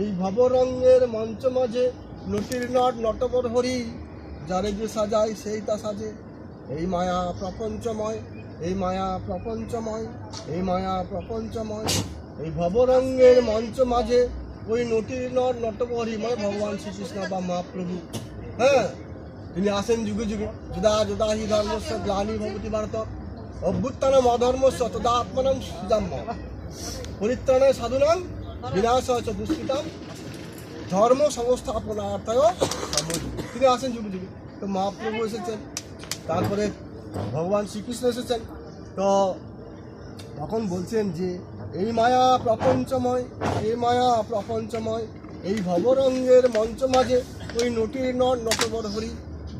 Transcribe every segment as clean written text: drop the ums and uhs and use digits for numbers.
এই ভবরঙ্গের মঞ্চ মাঝে নটির নট নটবর হরি, যারে যে সাজায় সেই তা সাজে। এই মায়া প্রপঞ্চময়, এই মায়া প্রপঞ্চময়, এই মায়া প্রপঞ্চময়। এই ভবরঙ্গের মঞ্চ মাঝে ওই নটির নট নটবর হরি মানে ভগবান শ্রীকৃষ্ণ বা মহাপ্রভু, হ্যাঁ, তিনি আসেন যুগে যুগে। যদা যদা হি ধর্মস্য গ্লানি ভবতি ভারত অভ্যুত্থানম অধর্মস্য তদা আত্মনাম সুজাম্য পরিত্রাণায় সাধুনাং বিনাশায় চ দুষ্কৃতাম ধর্ম সংস্থাপনার্থায় সমযুগে। তিনি আসেন যুগে যুগে। তো মহাপ্রভু এসেছেন, তারপরে ভগবান শ্রীকৃষ্ণ এসেছেন। তো তখন বলছেন যে এই মায়া প্রপঞ্চময়, এই মায়া প্রপঞ্চময়, এই ভবরঙ্গের মঞ্চ মাঝে ওই নটির নট নটবর হরি,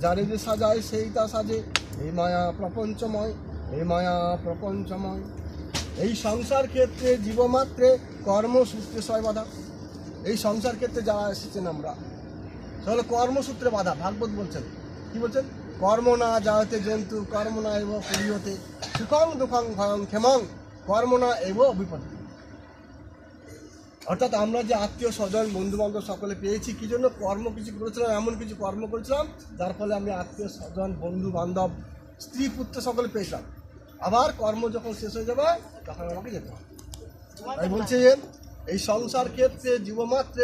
যারে যে সাজায় সেই তা সাজে। এই মায়া প্রপঞ্চময়, এই মায়া প্রপঞ্চময়। এই সংসার ক্ষেত্রে জীবমাত্রে কর্মসূত্রে সয় বাধা। এই সংসার ক্ষেত্রে যারা এসেছেন আমরা, তাহলে কর্মসূত্রে বাধা। ভাগবত বলছেন, কি বলছেন? কর্ম না যাহতে জন্তু, কর্ম না এব পরিহতে, সুখং দুঃখং ভয়ং ক্ষেমং, কর্ম না এব বিপদ। অর্থাৎ আমরা যে আত্মীয় স্বজন বন্ধু বান্ধব সকলে পেয়েছি, কি জন্য? কর্ম কিছু করেছিলাম, এমন কিছু কর্ম করেছিলাম যার ফলে আমি আত্মীয় স্বজন বন্ধু বান্ধব স্ত্রী পুত্র সকলে পেয়েছিলাম। আবার কর্ম যখন শেষ হয়ে যাবে তখন আমাকে যেতে হবে। তাই বলছে এই সংসার ক্ষেত্রে জীবমাত্রে